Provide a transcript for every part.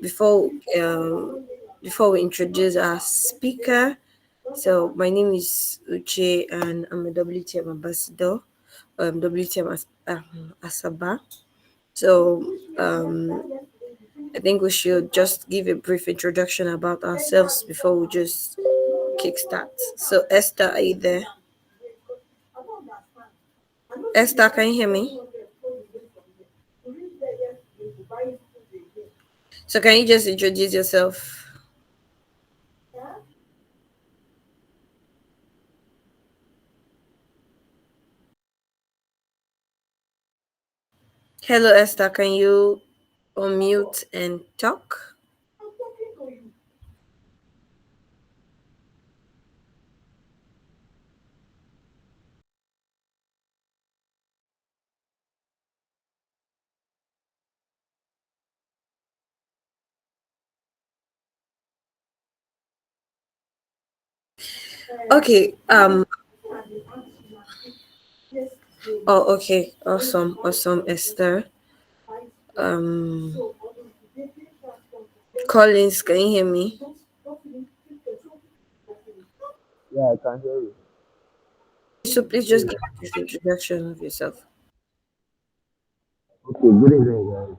Before um, before we introduce our speaker, so my name is Uche and I'm a WTM ambassador, WTM Asaba. So I think we should just give a brief introduction about ourselves before we just kickstart. So Esther, are you there? Esther, can you hear me? So can you just introduce yourself? Hello Esther, can you unmute and talk? Okay. Oh, okay. Awesome. Awesome, Esther. Um. Collins, can you hear me? Yeah, I can hear you. So please just give a brief introduction of yourself. Okay, good evening, guys.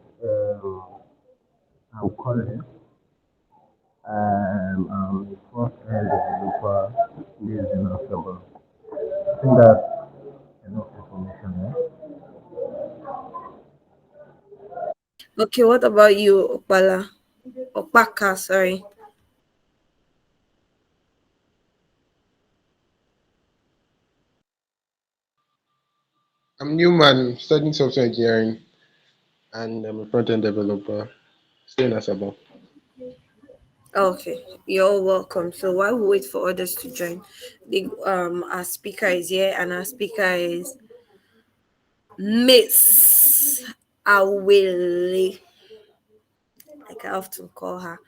I'm Colin. I'm a first-hand developer based in Asaba. I think that's enough information, yeah? Okay, what about you, Opala? Opaka, sorry. I'm Newman, studying software engineering, and I'm a front-end developer. Staying in Asaba. Okay, you're welcome. So while we wait for others to join, the our speaker is here, and our speaker is Miss Awele, like I often call her.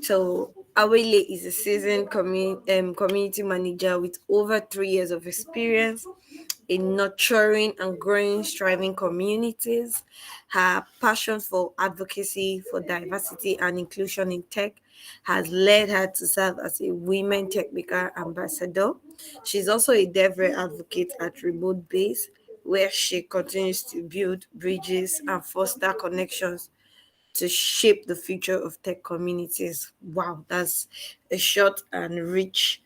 So Awele is a seasoned community manager with over 3 years of experience in nurturing and growing striving communities. Her passion for advocacy for diversity and inclusion in tech has led her to serve as a women technical ambassador. She's also a DevRel advocate at Remote Base, where she continues to build bridges and foster connections to shape the future of tech communities. Wow, that's a short and rich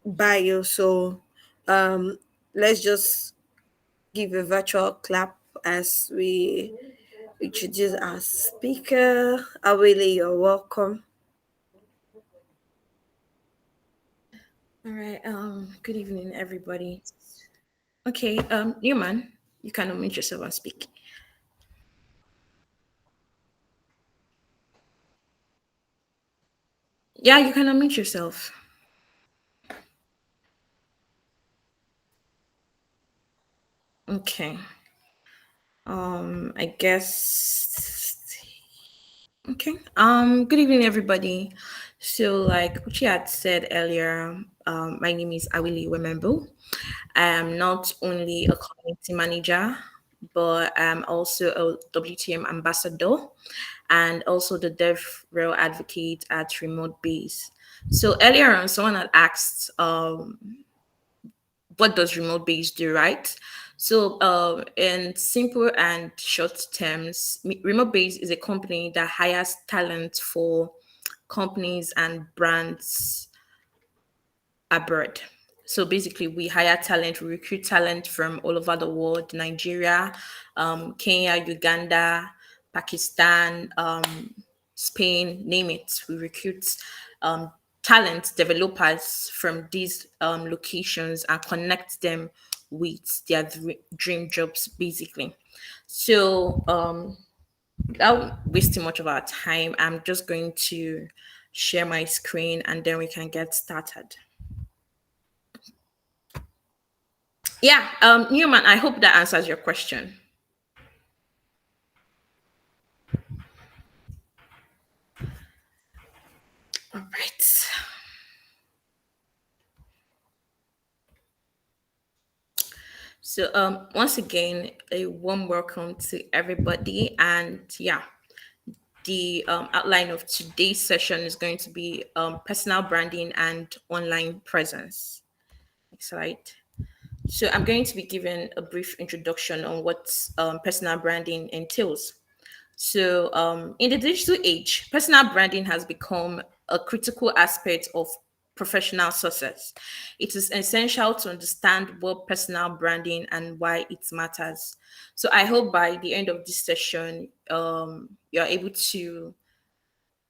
bio. So let's just give a virtual clap as we introduce our speaker. Awele, you're welcome. All right. Good evening, everybody. Okay. Newman, you can unmute yourself and speak. Yeah, you can unmute yourself. Okay. I guess. Okay. Good evening, everybody. So, like Uchi had said earlier, my name is Awili Wemembu. I am not only a community manager, but I'm also a WTM ambassador and also the dev rail advocate at Remote Base. So earlier on, someone had asked, what does remote base do, right? So, in simple and short terms, remote base is a company that hires talent for companies and brands abroad. So basically, we hire talent, we recruit talent from all over the world: Nigeria, Kenya, Uganda, Pakistan, Spain, name it. We recruit um, talent developers from these locations and connect them with their dream jobs, basically. So, without wasting much of our time, I'm just going to share my screen and then we can get started. Yeah, Newman, I hope that answers your question. All right. So, once again, a warm welcome to everybody. And yeah, The outline of today's session is going to be personal branding and online presence. Next slide. So I'm going to be giving a brief introduction on what personal branding entails. So, in the digital age, personal branding has become a critical aspect of professional success. It is essential to understand what personal branding and why it matters. So, I hope by the end of this session, you're able to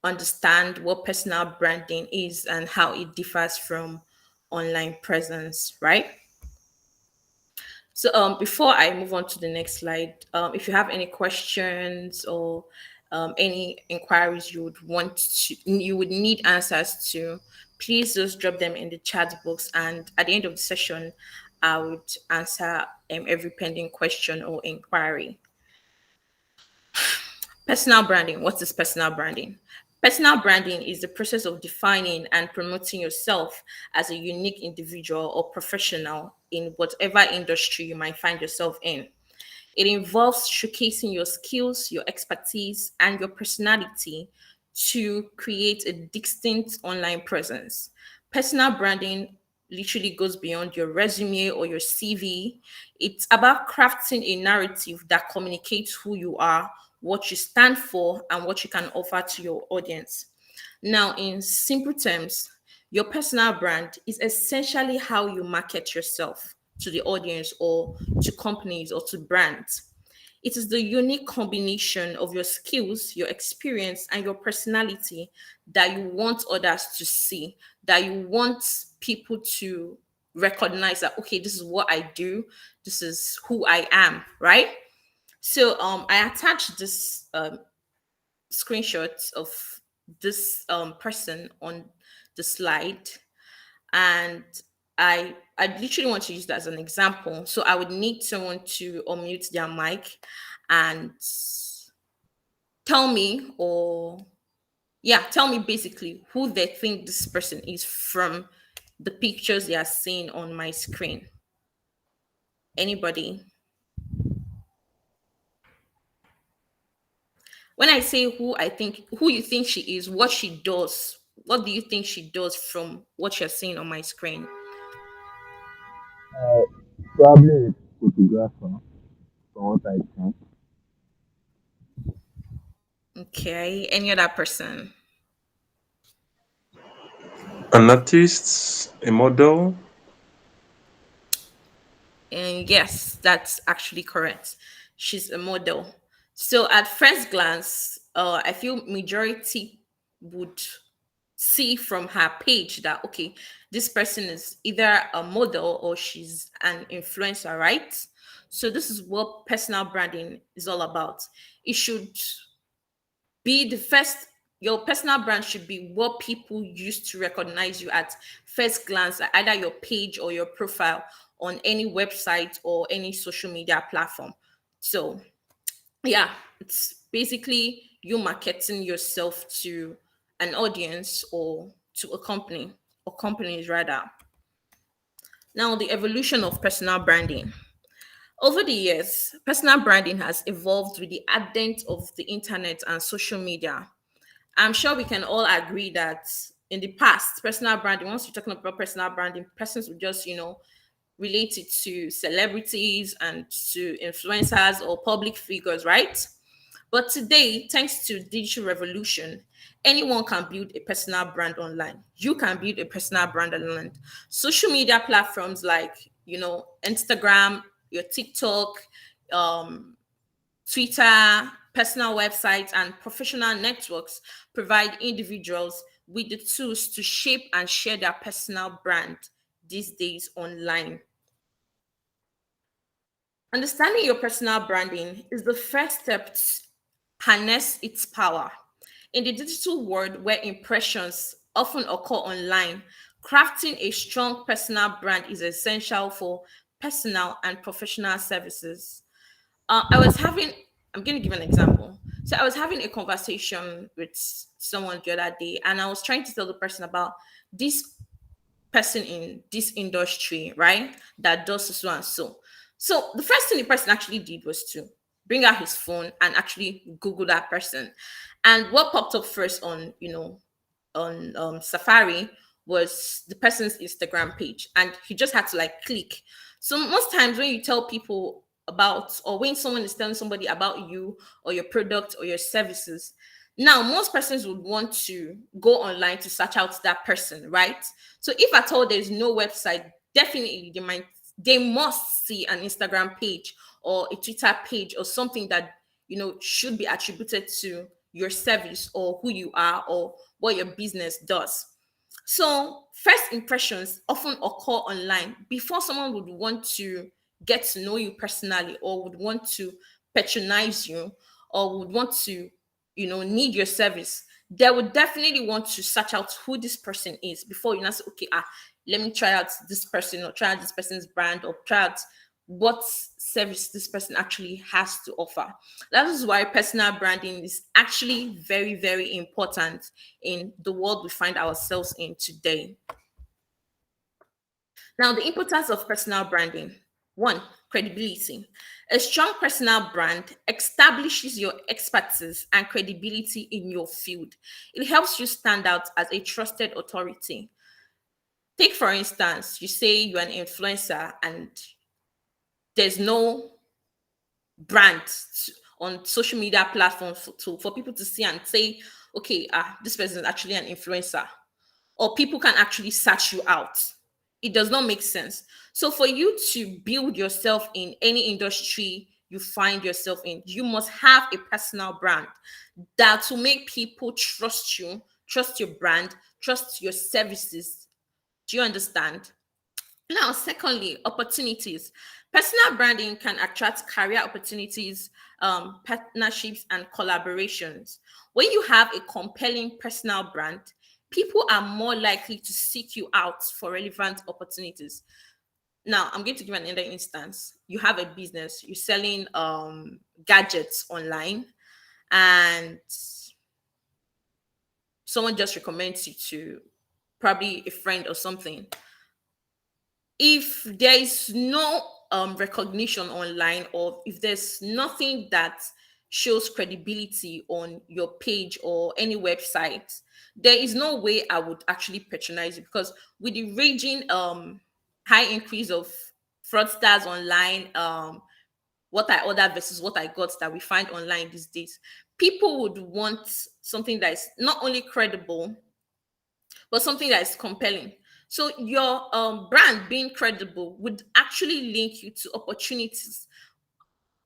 understand what personal branding is and how it differs from online presence, right? So before I move on to the next slide, if you have any questions or any inquiries you would need answers to, please just drop them in the chat box. And at the end of the session, I would answer every pending question or inquiry. Personal branding. What is personal branding? Personal branding is the process of defining and promoting yourself as a unique individual or professional in whatever industry you might find yourself in. It involves showcasing your skills, your expertise, and your personality to create a distinct online presence. Personal branding literally goes beyond your resume or your CV. It's about crafting a narrative that communicates who you are, what you stand for, and what you can offer to your audience. Now, in simple terms, your personal brand is essentially how you market yourself to the audience or to companies or to brands. It is the unique combination of your skills, your experience, and your personality that you want others to see, that you want people to recognize that, okay, this is what I do, this is who I am, right? So I attached this screenshots of this person on the slide, and I literally want to use that as an example. So I would need someone to unmute their mic and tell me, or yeah, tell me basically who they think this person is from the pictures they are seeing on my screen. Anybody? When I say who you think she is, what she does, what do you think she does from what you're seeing on my screen? Uh, Probably a photographer, from what I think. Okay, any other person? An artist, a model. And yes, that's actually correct. She's a model. So at first glance, I feel majority would see from her page that, okay, this person is either a model or she's an influencer, right? So this is what personal branding is all about. It should be the first your personal brand should be what people use to recognize you at first glance at either your page or your profile on any website or any social media platform. So yeah, it's basically you marketing yourself to an audience or to a company or companies rather. Now, the evolution of personal branding. Over the years, personal branding has evolved with the advent of the internet and social media. I'm sure we can all agree that in the past, personal branding, once you're talking about personal branding, persons would just, relate it to celebrities and to influencers or public figures, right? But today, thanks to digital revolution, anyone can build a personal brand online. You can build a personal brand online. Social media platforms like, Instagram, your TikTok, um, Twitter, personal websites, and professional networks provide individuals with the tools to shape and share their personal brand these days online. Understanding your personal branding is the first step to harness its power. In the digital world where impressions often occur online, crafting a strong personal brand is essential for personal and professional services. I was having, I'm going to give an example. So I was having a conversation with someone the other day, and I was trying to tell the person about this person in this industry, right? That does so and so. So the first thing the person actually did was to bring out his phone and actually Google that person. And what popped up first on, on Safari was the person's Instagram page, and he just had to like click. So most times when you tell people about, or when someone is telling somebody about you or your product or your services, now most persons would want to go online to search out that person, right? So if at all there's no website, definitely they must see an Instagram page or a Twitter page or something that should be attributed to your service or who you are or what your business does. So, first impressions often occur online before someone would want to get to know you personally or would want to patronize you or would want to, need your service. They would definitely want to search out who this person is before you now say, okay, let me try out this person or try out this person's brand or try out what service this person actually has to offer. That is why personal branding is actually very, very important in the world we find ourselves in today. Now, the importance of personal branding. One, credibility. A strong personal brand establishes your expertise and credibility in your field. It helps you stand out as a trusted authority. Take, for instance, you say you're an influencer and there's no brand on social media platforms for people to see and say, okay, this person is actually an influencer, or people can actually search you out. It does not make sense. So for you to build yourself in any industry you find yourself in, you must have a personal brand that will make people trust you, trust your brand, trust your services. Do you understand? Now, secondly, opportunities. Personal branding can attract career opportunities, partnerships, and collaborations. When you have a compelling personal brand, people are more likely to seek you out for relevant opportunities. Now, I'm going to give another instance. You have a business, you're selling gadgets online, and someone just recommends you to probably a friend or something. If there is no recognition online, or if there's nothing that shows credibility on your page or any website, there is no way I would actually patronize it, because with the raging high increase of fraudsters online, what I ordered versus what I got that we find online these days, people would want something that is not only credible but something that is compelling. So your brand being credible would actually link you to opportunities.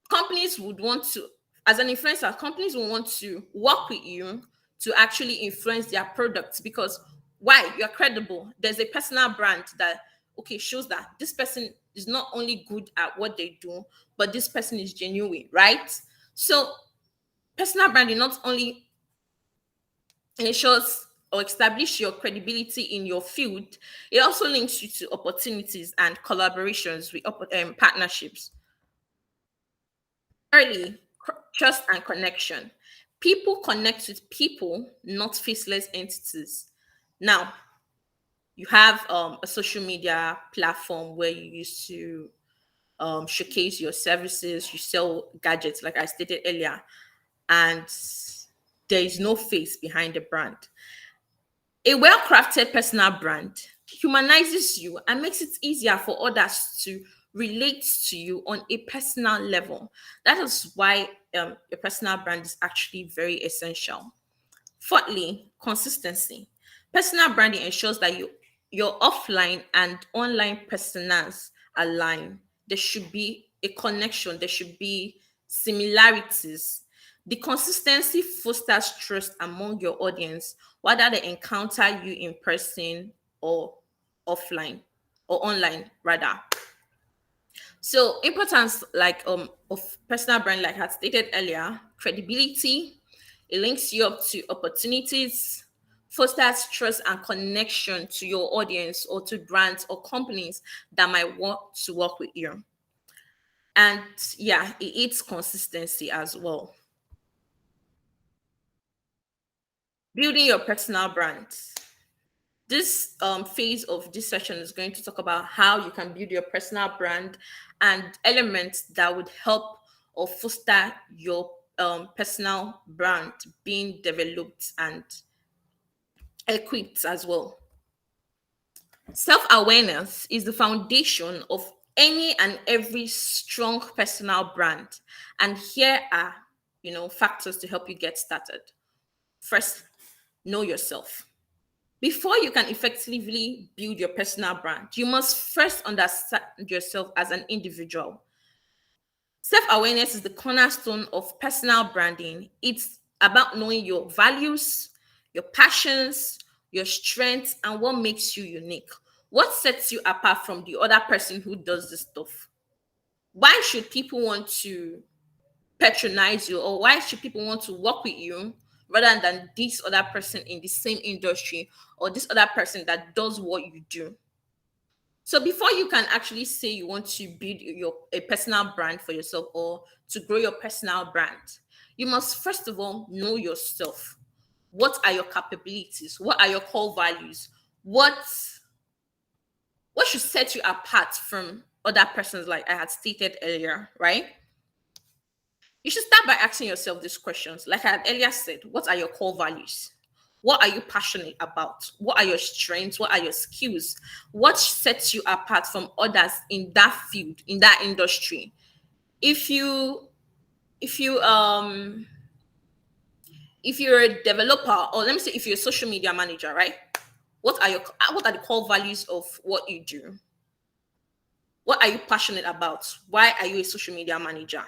Companies would want to, as an influencer, companies will want to work with you to actually influence their products, because why? You're credible. There's a personal brand that, okay, shows that this person is not only good at what they do, but this person is genuine, right? So personal branding not only ensures or establish your credibility in your field, it also links you to opportunities and collaborations with partnerships. Thirdly, trust and connection. People connect with people, not faceless entities. Now, you have a social media platform where you used to showcase your services, you sell gadgets, like I stated earlier, and there is no face behind the brand. A well crafted personal brand humanizes you and makes it easier for others to relate to you on a personal level. That is why your personal brand is actually very essential. Fourthly, consistency. Personal branding ensures that your offline and online personas align. There should be a connection, there should be similarities. The consistency fosters trust among your audience, whether they encounter you in person or offline or online rather. So importance like of personal brand, like I stated earlier, credibility, it links you up to opportunities, fosters trust and connection to your audience or to brands or companies that might want to work with you. And yeah, it eats consistency as well. Building your personal brand. This phase of this session is going to talk about how you can build your personal brand and elements that would help or foster your personal brand being developed and equipped as well. Self awareness is the foundation of any and every strong personal brand. And here are, factors to help you get started. First, know yourself. Before you can effectively build your personal brand, you must first understand yourself as an individual. Self awareness is the cornerstone of personal branding. It's about knowing your values, your passions, your strengths, and what makes you unique. What sets you apart from the other person who does this stuff? Why should people want to patronize you, or why should people want to work with you rather than this other person in the same industry or this other person that does what you do? So before you can actually say you want to build your a personal brand for yourself or to grow your personal brand, you must first of all know yourself. What are your capabilities? What are your core values? What should set you apart from other persons, like I had stated earlier, right? You should start by asking yourself these questions. Like I had earlier said, what are your core values? What are you passionate about? What are your strengths? What are your skills? What sets you apart from others in that field, in that industry? If you if you if you're a developer, or let me say if you're a social media manager, right? What are the core values of what you do? What are you passionate about? Why are you a social media manager?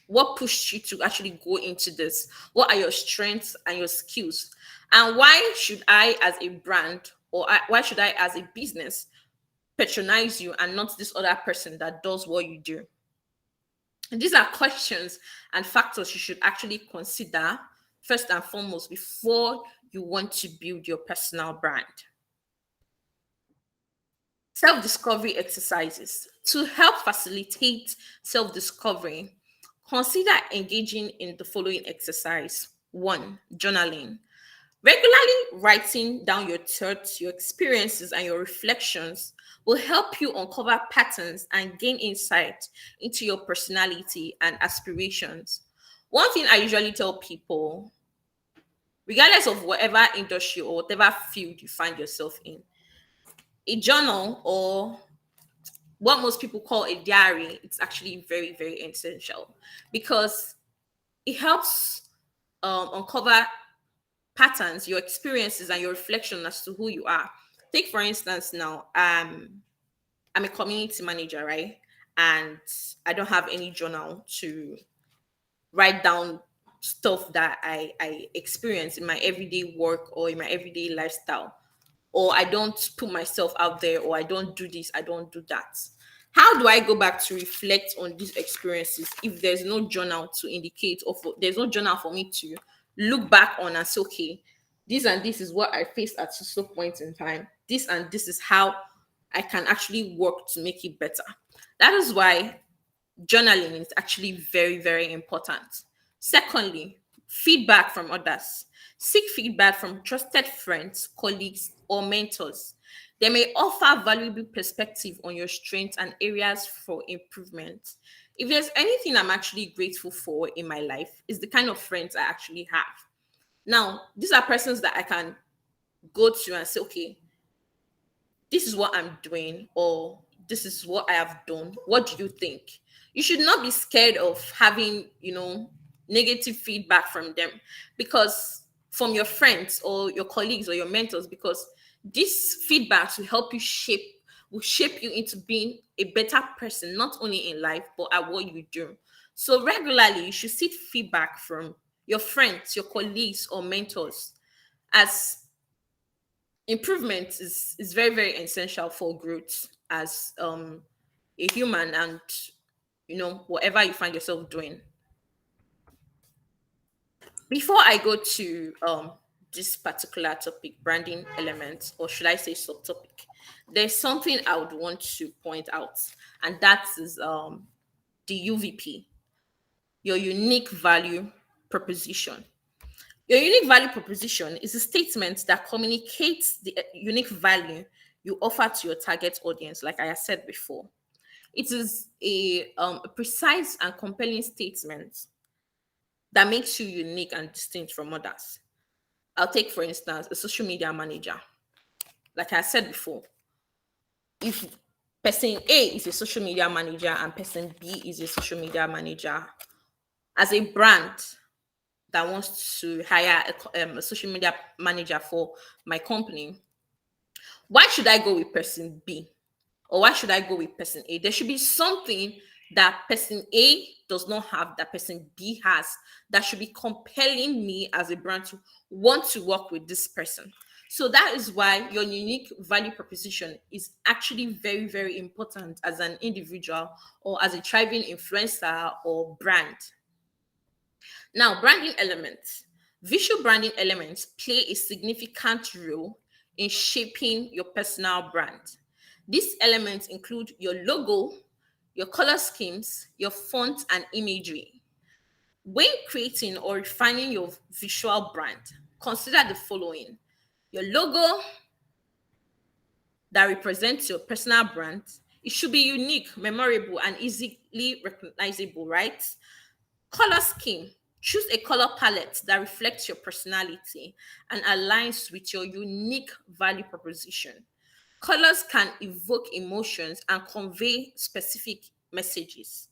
What pushed you to actually go into this? What are your strengths and your skills? And why should I as a brand, or why should I as a business patronize you and not this other person that does what you do? And these are questions and factors you should actually consider first and foremost before you want to build your personal brand. Self discovery exercises. To help facilitate self discovery, consider engaging in the following exercise. One, journaling. Regularly writing down your thoughts, your experiences, and your reflections will help you uncover patterns and gain insight into your personality and aspirations. One thing I usually tell people, regardless of whatever industry or whatever field you find yourself in, a journal, or what most people call a diary, it's actually very, very essential because it helps uncover patterns, your experiences, and your reflection as to who you are. Take for instance now, I'm a community manager, right? And I don't have any journal to write down stuff that I experience in my everyday work or in my everyday lifestyle. Or I don't put myself out there, or I don't do this, I don't do that. How do I go back to reflect on these experiences if there's no journal to indicate, or there's no journal for me to look back on and say, okay, this and this is what I faced at some point in time. This and this is how I can actually work to make it better. That is why journaling is actually very, very important. Secondly, feedback from others. Seek feedback from trusted friends, colleagues, or mentors. They may offer valuable perspective on your strengths and areas for improvement. If there's anything I'm actually grateful for in my life, is the kind of friends I actually have. Now, these are persons that I can go to and say, okay, this is what I'm doing, or this is what I have done. What do you think? You should not be scared of having, negative feedback from them, because from your friends or your colleagues or your mentors, because these feedbacks will shape you into being a better person, not only in life, but at what you do. So regularly, you should seek feedback from your friends, your colleagues, or mentors, as improvement is very, very essential for growth as a human, and whatever you find yourself doing. Before I go to this particular topic, branding elements, or should I say subtopic, there's something I would want to point out, and that is the UVP, your unique value proposition. Your unique value proposition is a statement that communicates the unique value you offer to your target audience, like I have said before. It is a precise and compelling statement that makes you unique and distinct from others. I'll take, for instance, a social media manager. Like I said before, if person A is a social media manager and person B is a social media manager, as a brand that wants to hire a social media manager for my company, why should I go with person B? Or why should I go with person A? There should be something that person A does not have that person B has that should be compelling me as a brand to want to work with this person. So that is why your unique value proposition is actually very, very important as an individual or as a thriving influencer or brand. Now, branding elements. Visual branding elements play a significant role in shaping your personal brand. These elements include your logo, your color schemes, your font, and imagery. When creating or refining your visual brand, consider the following: your logo that represents your personal brand. It should be unique, memorable, and easily recognizable, right? Color scheme. Choose a color palette that reflects your personality and aligns with your unique value proposition. Colors can evoke emotions and convey specific messages.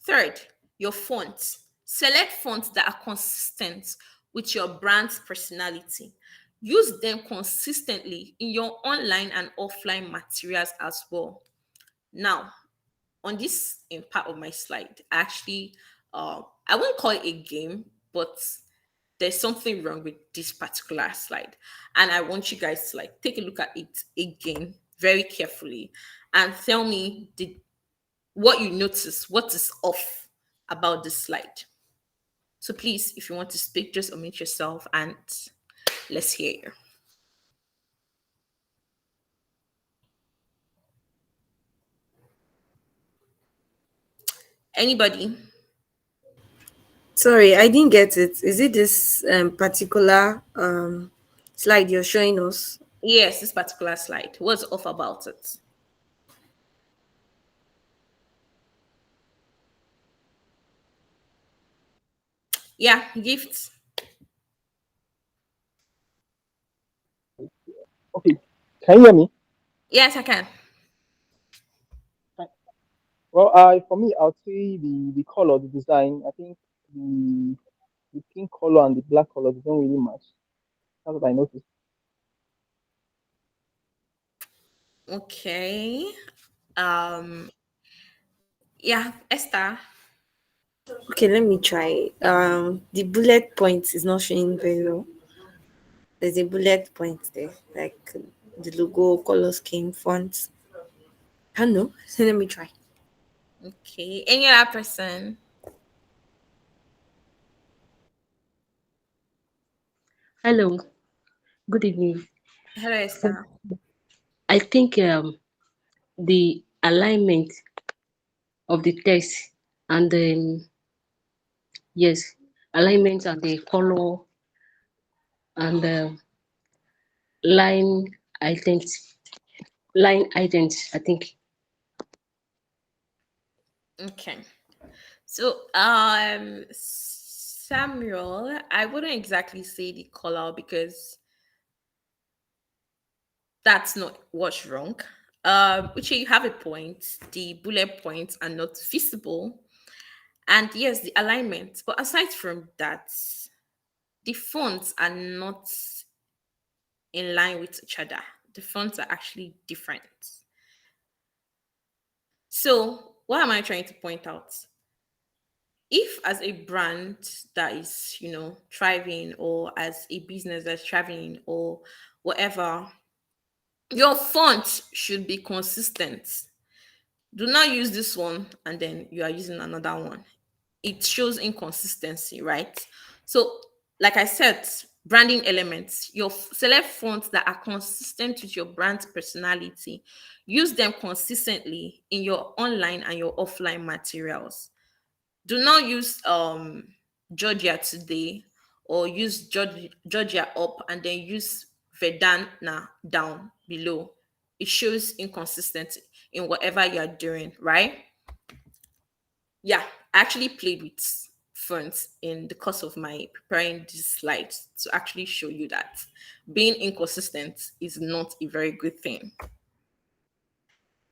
Third, your fonts. Select fonts that are consistent with your brand's personality. Use them consistently in your online and offline materials as well. Now, on this in part of my slide, actually, I won't call it a game, but there's something wrong with this particular slide, and I want you guys to like take a look at it again very carefully and tell me what you notice, what is off about this slide. So please, if you want to speak, just unmute yourself and let's hear you. Anybody? Sorry, I didn't get it. Is it this particular slide you're showing us? Yes, this particular slide. What's off about it? Yeah, gifts. Okay, can you hear me? Yes, I can. Well, for me, I'll say the color, the design. I think the the pink color and the black color they don't really match. That's what I noticed. Okay. Um, yeah, Esther. Okay, let me try. The bullet point is not showing very well. There's a bullet point there, like the logo, color scheme, font. I don't know. So let me try. Okay. Any other person? Hello, good evening. Hello, Esther. I think the alignment of the text and yes, alignment and the color and line items, line items. I think Okay. So, Samuel, I wouldn't exactly say the color because that's not what's wrong. Which you have a point. The bullet points are not visible, and yes, the alignment. But aside from that, the fonts are not in line with each other. The fonts are actually different. So, what am I trying to point out? If as a brand that is, thriving, or as a business that's thriving, or whatever, your font should be consistent. Do not use this one and then you are using another one. It shows inconsistency, right? So, like I said, branding elements, your select fonts that are consistent with your brand's personality. Use them consistently in your online and your offline materials. Do not use Georgia today, or use Georgia up and then use Vedana down below. It shows inconsistency. in whatever you're doing, right? Yeah, I actually played with fonts in the course of my preparing these slides to actually show you that being inconsistent is not a very good thing.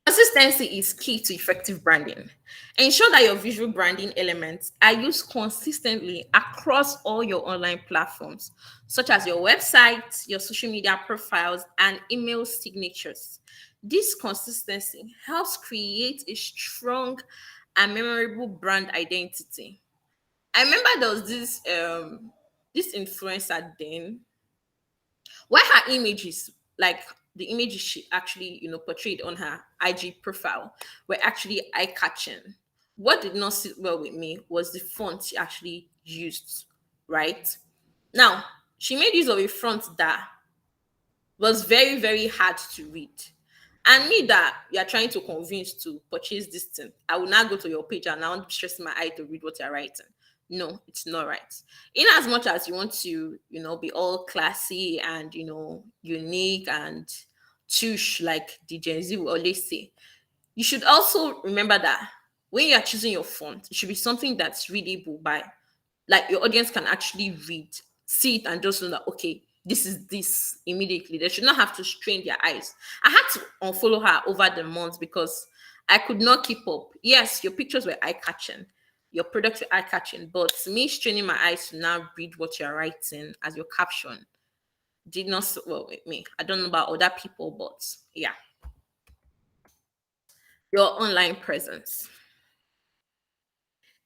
Consistency is key to effective branding. Ensure that your visual branding elements are used consistently across all your online platforms, such as your website, your social media profiles, and email signatures. This consistency helps create a strong and memorable brand identity. I remember there was this influencer then, why her images, like the images she actually, portrayed on her IG profile, were actually eye catching. What did not sit well with me was the font she actually used, right? Now, she made use of a font that was very, very hard to read. And me that you're trying to convince to purchase this thing, I will now go to your page and now stress my eye to read what you're writing. No, it's not right. In as much as you want to, be all classy and unique and touche, like the Gen Z will always say, you should also remember that when you are choosing your font, it should be something that's readable by, like, your audience can actually read, see it, and just know that, okay, this is this immediately. They should not have to strain their eyes. I had to unfollow her over the months because I could not keep up. Yes, your pictures were eye catching, your products were eye catching, but me straining my eyes to now read what you're writing as your caption did not sit well with me. I don't know about other people, but yeah. Your online presence.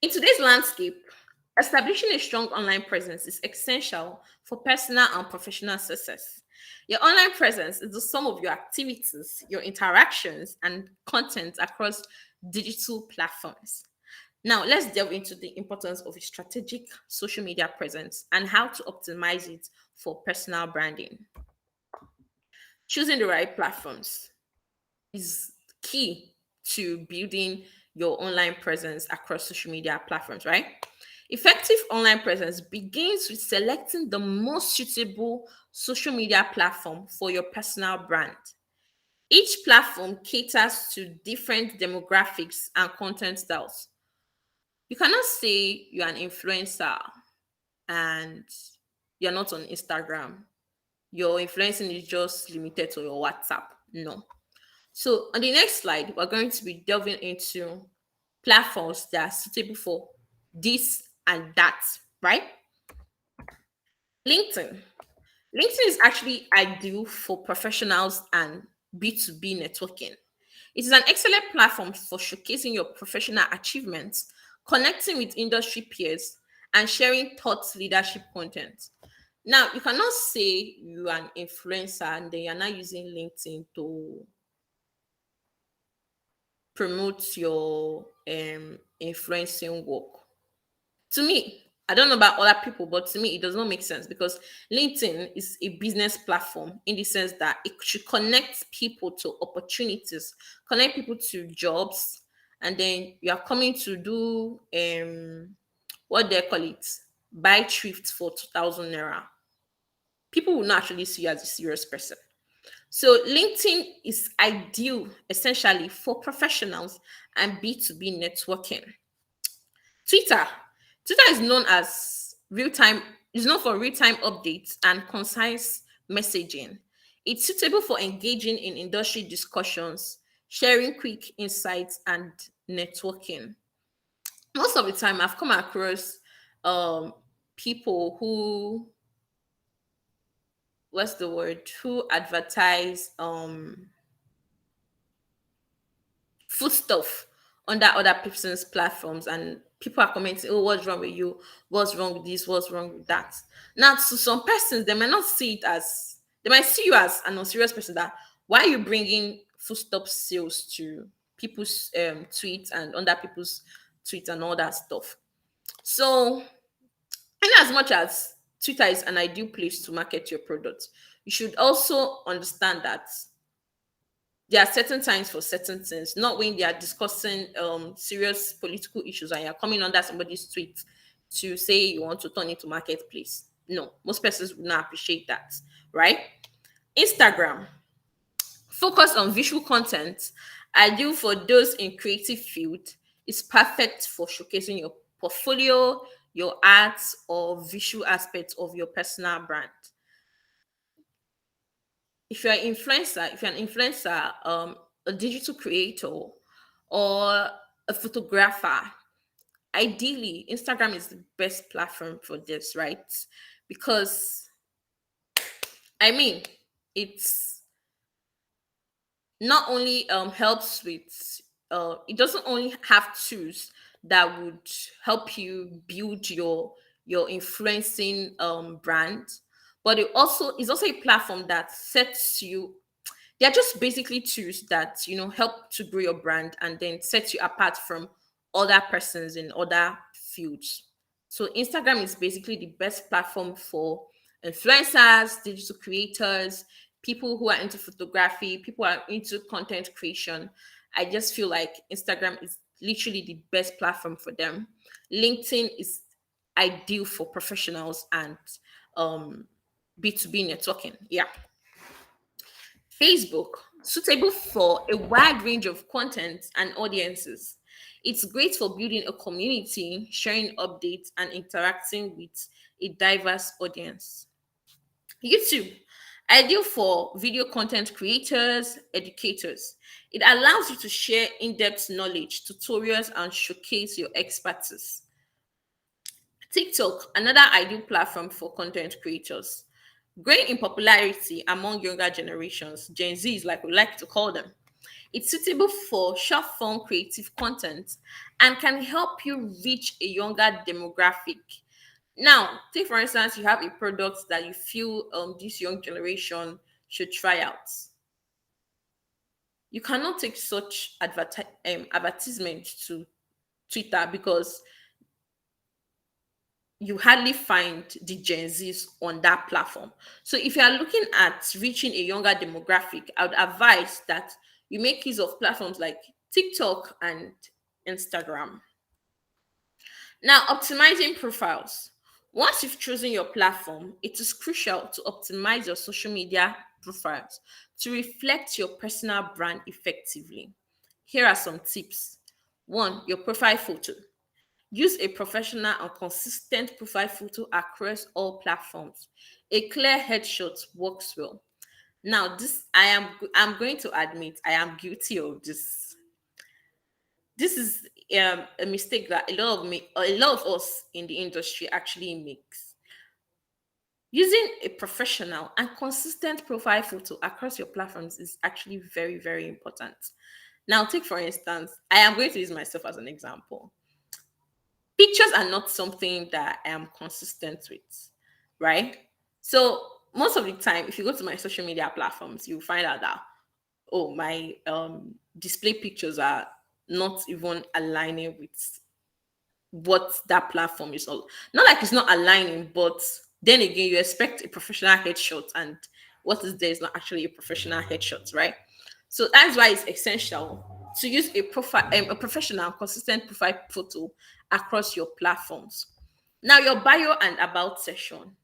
In today's landscape, establishing a strong online presence is essential for personal and professional success. Your online presence is the sum of your activities, your interactions, and content across digital platforms. Now, let's delve into the importance of a strategic social media presence and how to optimize it for personal branding. Choosing the right platforms is key to building your online presence across social media platforms, right? Effective online presence begins with selecting the most suitable social media platform for your personal brand. Each platform caters to different demographics and content styles. You cannot say you're an influencer and you're not on Instagram. Your influencing is just limited to your WhatsApp. No. So on the next slide, we're going to be delving into platforms that are suitable for this and that, right? LinkedIn. LinkedIn is actually ideal for professionals and B2B networking. It is an excellent platform for showcasing your professional achievements, connecting with industry peers, and sharing thought leadership content. Now, you cannot say you are an influencer and then you're not using LinkedIn to promote your influencing work. To me, I don't know about other people, but to me, it does not make sense because LinkedIn is a business platform in the sense that it should connect people to opportunities, connect people to jobs, and then you are coming to do what they call it, buy thrift for 2,000 naira. People will not actually see you as a serious person. So LinkedIn is ideal essentially for professionals and B2B networking. Twitter. Twitter is known as real time, is known for real-time updates and concise messaging. It's suitable for engaging in industry discussions, sharing quick insights, and networking. Most of the time, I've come across people who, what's the word, who advertise food stuff under other person's platforms, and people are commenting, oh, what's wrong with you, what's wrong with this, what's wrong with that. Now, to some persons, they might not see it as, they might see you as an unserious person, that why are you bringing foodstuff sales to people's tweets and under people's tweets and all that stuff. So in as much as Twitter is an ideal place to market your product, you should also understand that there are certain times for certain things, not when they are discussing serious political issues and you're coming under somebody's tweet to say you want to turn into marketplace. No, most persons would not appreciate that, right? Instagram. Focus on visual content Ideal for those in creative field. It's perfect for showcasing your portfolio, your arts, or visual aspects of your personal brand. If you're an influencer, a digital creator, or a photographer, ideally Instagram is the best platform for this, right? Because I mean, it's not only helps with it doesn't only have tools that would help you build your influencing brand, but it also is also a platform that sets you. They're just basically tools that help to grow your brand and then set you apart from other persons in other fields. So Instagram is basically the best platform for influencers, digital creators, people who are into photography, people who are into content creation. I just feel like Instagram is literally the best platform for them. LinkedIn is ideal for professionals and um B2B networking. Yeah. Facebook, suitable for a wide range of content and audiences. It's great for building a community, sharing updates, and interacting with a diverse audience. YouTube, ideal for video content creators, educators. It allows you to share in depth knowledge, tutorials, and showcase your expertise. TikTok, another ideal platform for content creators. Growing in popularity among younger generations, Gen Zs, like we like to call them. It's suitable for short form creative content and can help you reach a younger demographic. Now, take for instance, you have a product that you feel this young generation should try out. You cannot take such advertisement to Twitter because you hardly find the Gen Zs on that platform. So if you are looking at reaching a younger demographic, I would advise that you make use of platforms like TikTok and Instagram. Now, optimizing profiles. Once you've chosen your platform, it is crucial to optimize your social media profiles to reflect your personal brand effectively. Here are some tips. One, your profile photo. Use a professional and consistent profile photo across all platforms. A clear headshot works well. Now, this I'm going to admit I am guilty of this. This is a mistake that a lot of us in the industry actually makes. Using a professional and consistent profile photo across your platforms is actually very, very important. Now, take for instance, I am going to use myself as an example. Pictures are not something that I am consistent with, right? So most of the time, if you go to my social media platforms, you'll find out that my display pictures are not even aligning with what that platform is all. Not like it's not aligning, but then again, you expect a professional headshot, and what is there is not actually a professional headshot, right? So that's why it's essential to use a professional, consistent profile photo across your platforms. Now, your bio and about section.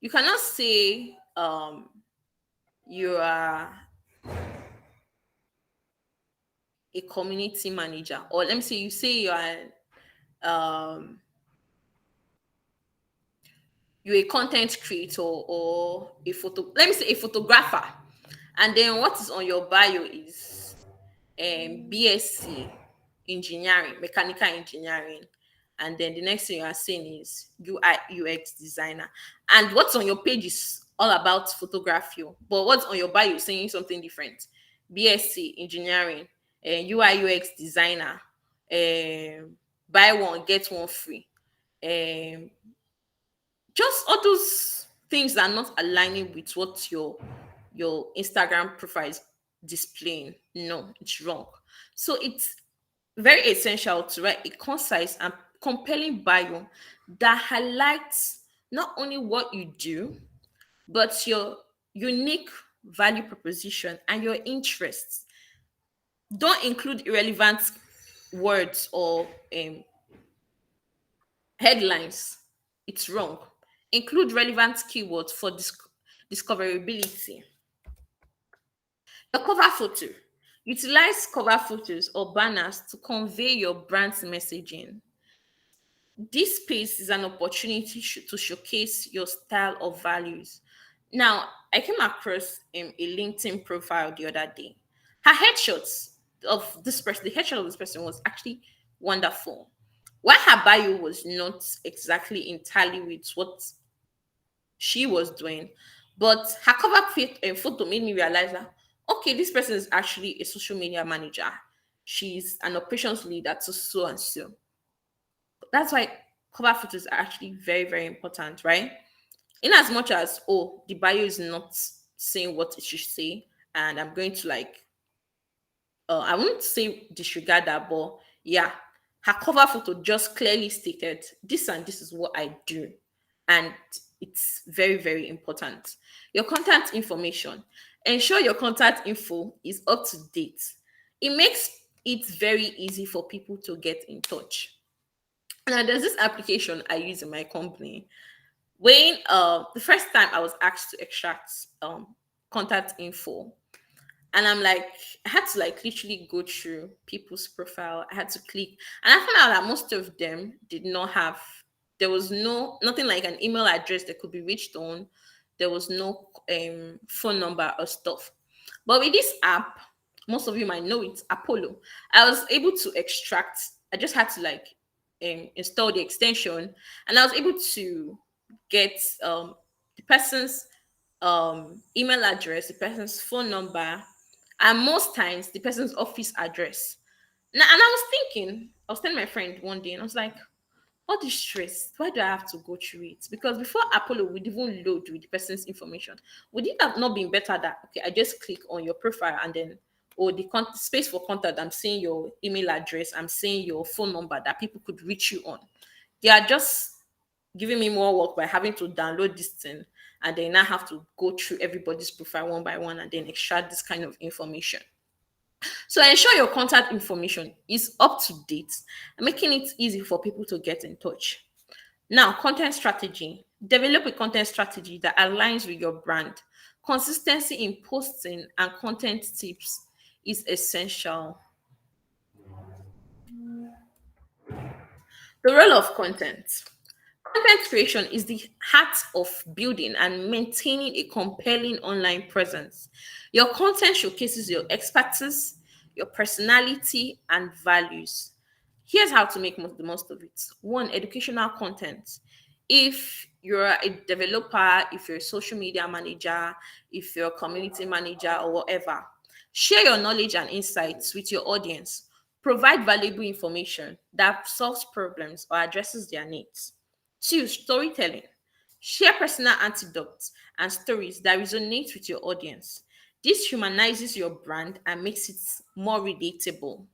You cannot say you are a community manager, or let me say you say you are um you're a content creator or a photo, let me say a photographer, and then what is on your bio is BSc engineering, mechanical engineering, and then the next thing you are saying is UI UX designer, and what's on your page is all about photography, but what's on your bio is saying something different. BSc engineering, UI UX designer, buy one get one free, um just all those things that are not aligning with what your Instagram profile is displaying. No, it's wrong. So it's very essential to write a concise and compelling bio that highlights not only what you do, but your unique value proposition and your interests. Don't include irrelevant words or headlines. It's wrong. Include relevant keywords for discoverability. The cover photo. Utilize cover photos or banners to convey your brand's messaging. This space is an opportunity to showcase your style of values. Now, I came across a LinkedIn profile the other day. Her headshots of this person, the headshot of this person was actually wonderful. While her bio was not exactly entirely with what she was doing, but her photo made me realize that okay, this person is actually a social media manager. She's an operations leader to so and so. That's why cover photos are actually very, very important, right? In as much as oh, the bio is not saying what it should say, and I'm going to like I wouldn't say disregard that, but yeah, her cover photo just clearly stated this and this is what I do. And it's very, very important. Your contact information. Ensure your contact info is up to date. It makes it very easy for people to get in touch. Now, there's this application I use in my company. When the first time I was asked to extract contact info, and I'm like, I had to like literally go through people's profile. I had to click, and I found out that most of them did not have. There was nothing like an email address that could be reached on. There was no phone number or stuff. But with this app, most of you might know it, Apollo. I was able to extract. I just had to like install the extension, and I was able to get the person's email address, the person's phone number, and most times the person's office address. Now, and I was telling my friend one day, and I was like, all this stress, why do I have to go through it? Because before Apollo would even load with the person's information, would it have not been better that, okay, I just click on your profile and then, or the space for contact, I'm seeing your email address, I'm seeing your phone number that people could reach you on. They are just giving me more work by having to download this thing and then now have to go through everybody's profile one by one and then extract this kind of information. So ensure your contact information is up to date, making it easy for people to get in touch. Now, content strategy. Develop a content strategy that aligns with your brand. Consistency in posting and content tips is essential. The role of content. Content creation is the heart of building and maintaining a compelling online presence. Your content showcases your expertise, your personality, and values. Here's how to make the most of it. One, educational content. If you're a developer, if you're a social media manager, if you're a community manager, or whatever, share your knowledge and insights with your audience. Provide valuable information that solves problems or addresses their needs. Two, storytelling. Share personal anecdotes and stories that resonate with your audience. This humanizes your brand and makes it more relatable.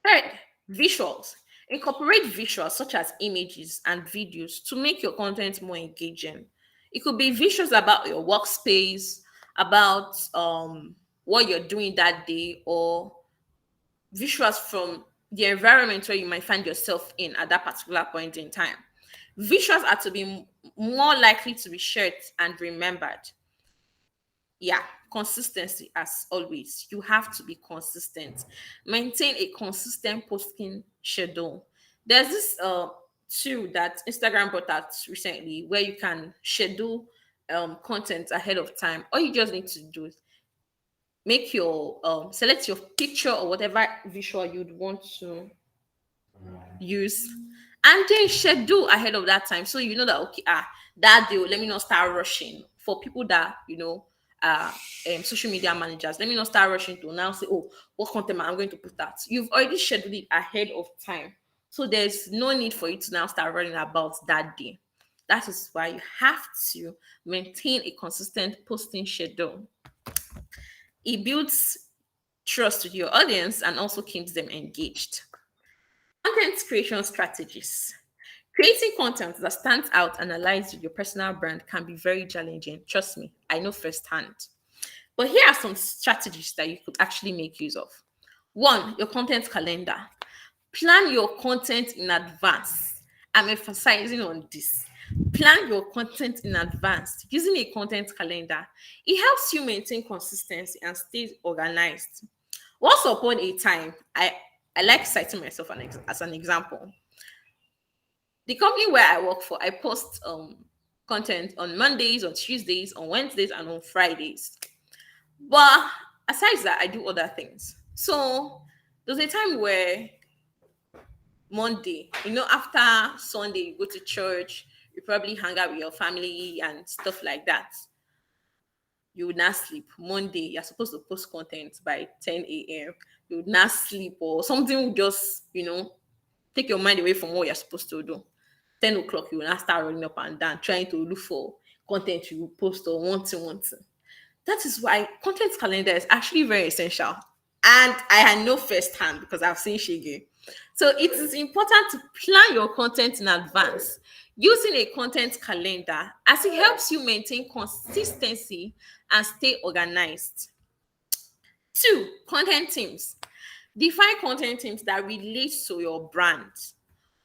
Third, visuals. Incorporate visuals such as images and videos to make your content more engaging. It could be visuals about your workspace, about what you're doing that day, or visuals from the environment where you might find yourself in at that particular point in time. Visuals are to be more likely to be shared and remembered. Yeah, consistency as always. You have to be consistent. Maintain a consistent posting schedule. There's this tool that Instagram brought out recently where you can schedule content ahead of time. All you just need to do is make your select your picture or whatever visual you'd want to use and then schedule ahead of that time so you know that okay that day let me not start rushing for people that uh social media managers. Let me not start rushing to now say, oh, what content I'm going to put out. You've already scheduled it ahead of time, so there's no need for you to now start running about that day. That is why you have to maintain a consistent posting schedule. It builds trust with your audience and also keeps them engaged. Content creation strategies. Creating content that stands out and aligns with your personal brand can be very challenging. Trust me, I know firsthand. But here are some strategies that you could actually make use of. One, your content calendar. Plan your content in advance. I'm emphasizing on this. Plan your content in advance using a content calendar. It helps you maintain consistency and stay organized. Once upon a time, I like citing myself as an example. The company where I work for, I post content on Mondays, on Tuesdays, on Wednesdays, and on Fridays. But aside that, I do other things. So there's a time where Monday, after Sunday, you go to church, you probably hang out with your family and stuff like that. You would not sleep. Monday, you're supposed to post content by 10 a.m. You would not sleep, or something would just, take your mind away from what you're supposed to do. 10 o'clock, you will now start running up and down, trying to look for content you will post or wanting. That is why content calendar is actually very essential. And I had no firsthand because I've seen Shige. So it is important to plan your content in advance using a content calendar, as it helps you maintain consistency and stay organized. Two, content teams. Define content teams that relate to your brand.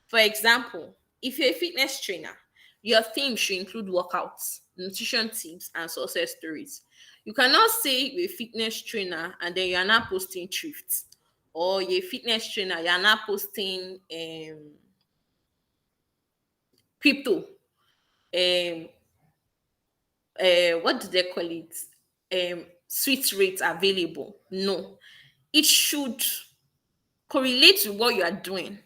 For example, if you're a fitness trainer, your theme should include workouts, nutrition tips, and success stories. You cannot say you're a fitness trainer and then you're not posting thrifts, or you're a fitness trainer, you're not posting crypto. Um, what do they call it? Sweet rates available. No, it should correlate to what you are doing.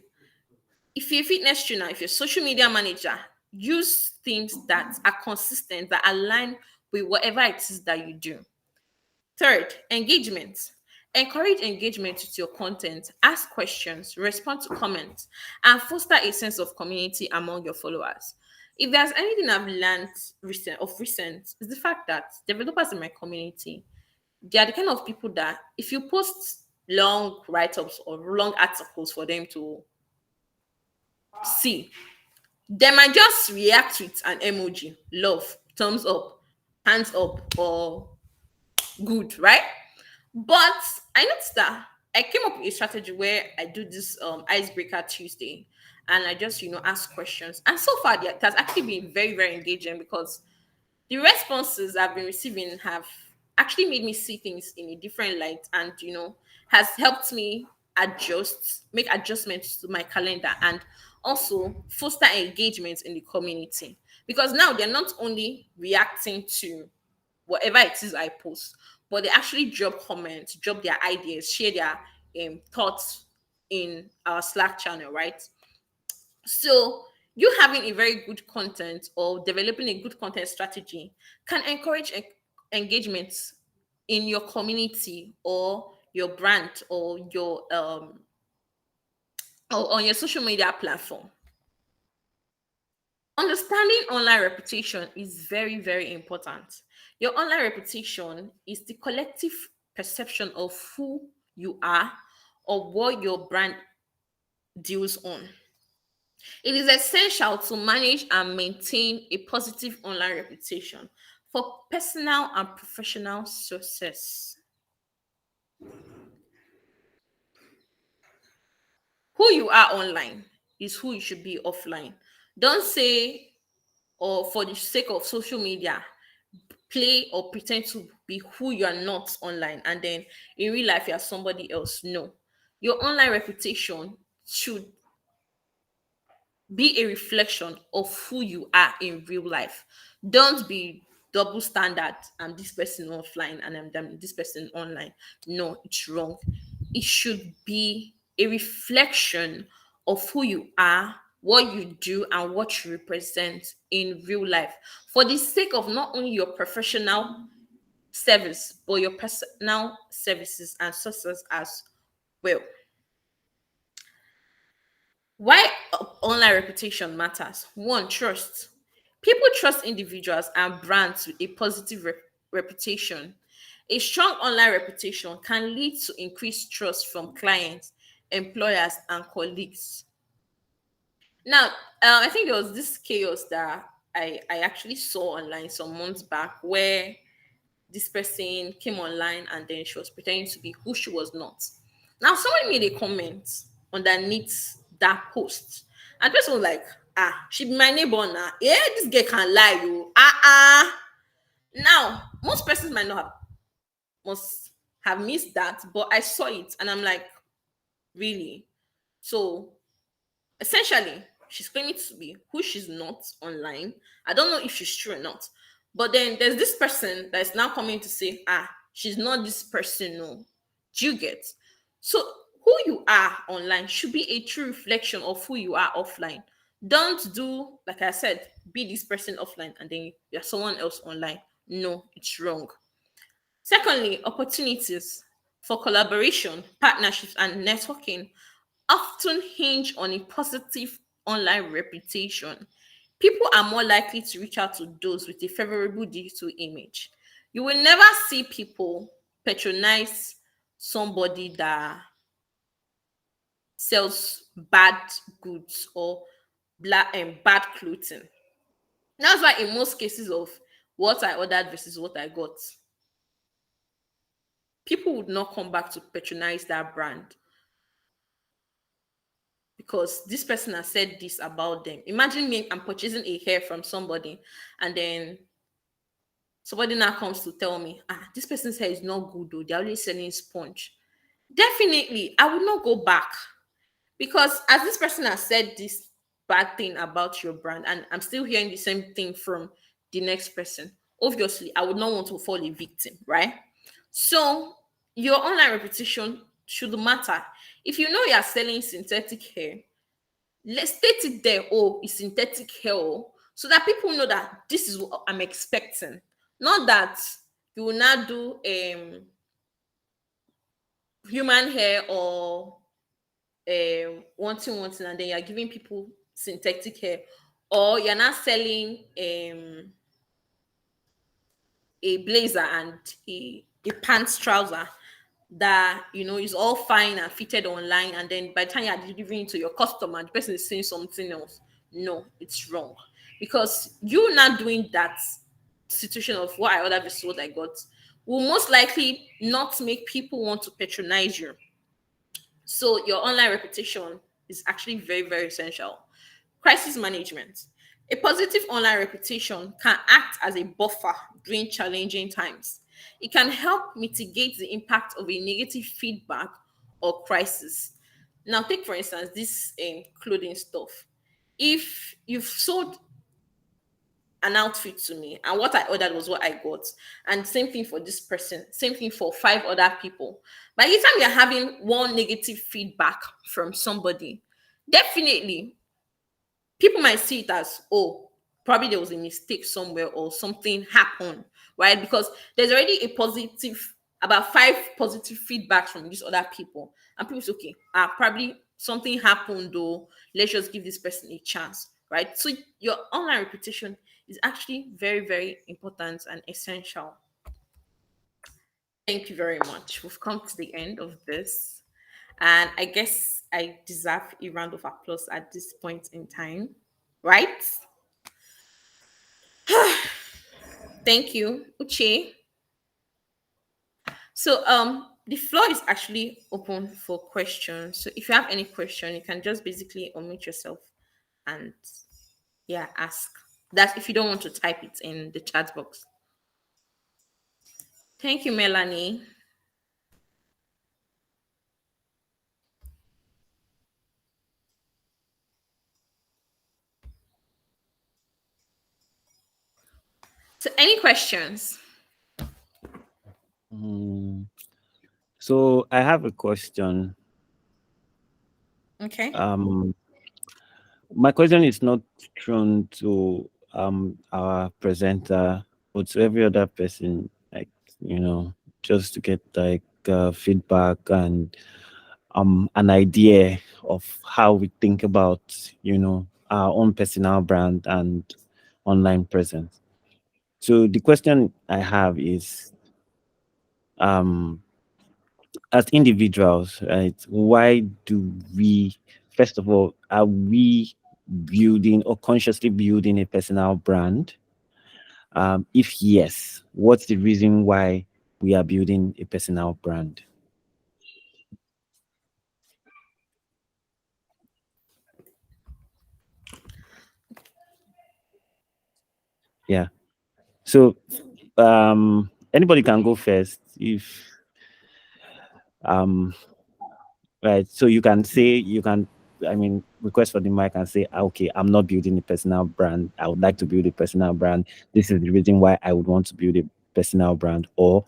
If you're a fitness trainer, if you're a social media manager, use things that are consistent, that align with whatever it is that you do. Third, engagement. Encourage engagement with your content, ask questions, respond to comments, and foster a sense of community among your followers. If there's anything I've learned recent, is the fact that developers in my community, they are the kind of people that if you post long write-ups or long articles for them to see, they might just react with an emoji, love, thumbs up, hands up, or good, right? But I noticed that I came up with a strategy where I do this icebreaker Tuesday, and I just ask questions. And so far, it has actually been very, very engaging, because the responses I've been receiving have actually made me see things in a different light, and has helped me make adjustments to my calendar, and also foster engagement in the community, because now they're not only reacting to whatever it is I post, but they actually drop comments, drop their ideas, share their thoughts in our Slack channel, right? So you having a very good content or developing a good content strategy can encourage engagement in your community or your brand or your or on your social media platform. Understanding online reputation is very, very important. Your online reputation is the collective perception of who you are or what your brand deals on. It is essential to manage and maintain a positive online reputation for personal and professional success. Who you are online is who you should be offline. Don't say, or for the sake of social media, play or pretend to be who you are not online, and then in real life you're somebody else. No, your online reputation should be a reflection of who you are in real life. Don't be double standard. I'm this person offline and I'm this person online. No, it's wrong. It should be a reflection of who you are, what you do, and what you represent in real life, for the sake of not only your professional service but your personal services and success as well. Why online reputation matters? One, trust. People trust individuals and brands with a positive reputation. A strong online reputation can lead to increased trust from clients, employers, and colleagues. Now, I think there was this chaos that I actually saw online some months back, where this person came online and then she was pretending to be who she was not. Now, someone made a comment underneath that post, and the person was like, She be my neighbor now. Yeah, this girl can lie, you. Now, most persons might not have must have missed that, but I saw it and I'm like, really? So essentially, she's claiming to be who she's not online. I don't know if she's true or not. But then there's this person that is now coming to say, she's not this person. No. Do you get? So who you are online should be a true reflection of who you are offline. Don't do, like I said, be this person offline and then you're someone else online. No, it's wrong. Secondly, opportunities for collaboration, partnerships, and networking often hinge on a positive online reputation. People are more likely to reach out to those with a favorable digital image. You will never see people patronize somebody that sells bad goods or bad clothing. That's why in most cases of what I ordered versus what I got, people would not come back to patronize that brand because this person has said this about them. Imagine me, I'm purchasing a hair from somebody, and then somebody now comes to tell me, this person's hair is not good, though. They're only selling sponge. Definitely, I would not go back because as this person has said this bad thing about your brand, and I'm still hearing the same thing from the next person, obviously, I would not want to fall a victim, right? So, your online reputation should matter. If you know you're selling synthetic hair, let's state it there. Oh, it's synthetic hair. Oh, so that people know that this is what I'm expecting. Not that you will not do human hair or one thing, and then you're giving people synthetic hair, or you're not selling a blazer and a pants trouser that is all fine and fitted online, and then by the time you're delivering it to your customer, the person is saying something else. No, it's wrong, because you not doing that situation of what I ordered versus what I got will most likely not make people want to patronize you. So your online reputation is actually very, very essential. Crisis management. A positive online reputation can act as a buffer during challenging times. It can help mitigate the impact of a negative feedback or crisis. Now, take for instance this clothing stuff. If you've sold an outfit to me and what I ordered was what I got, and same thing for this person, same thing for five other people, by the time you're having one negative feedback from somebody, definitely people might see it as, oh, probably there was a mistake somewhere or something happened, right? Because there's already a positive, about five positive feedbacks from these other people, and people say, okay, probably something happened, though. Let's just give this person a chance, right? So your online reputation is actually very, very important and essential. Thank you very much. We've come to the end of this, and I guess I deserve a round of applause at this point in time, right? Thank you, Uche. So the floor is actually open for questions. So if you have any question, you can just basically unmute yourself and yeah, ask. That's if you don't want to type it in the chat box. Thank you, Melanie. So any questions? Mm, So I have a question. Okay. Um, my question is not thrown to our presenter, but to every other person. Like just to get like feedback and an idea of how we think about our own personal brand and online presence. So the question I have is um as individuals, right? Why do we, first of all, are we building or consciously building a personal brand? If yes, what's the reason why we are building a personal brand? Yeah. So anybody can go first if um right. So you can say you can I mean request for the mic and say, "Ah, okay, I'm not building a personal brand. I would like to build a personal brand. This is the reason why I would want to build a personal brand." Or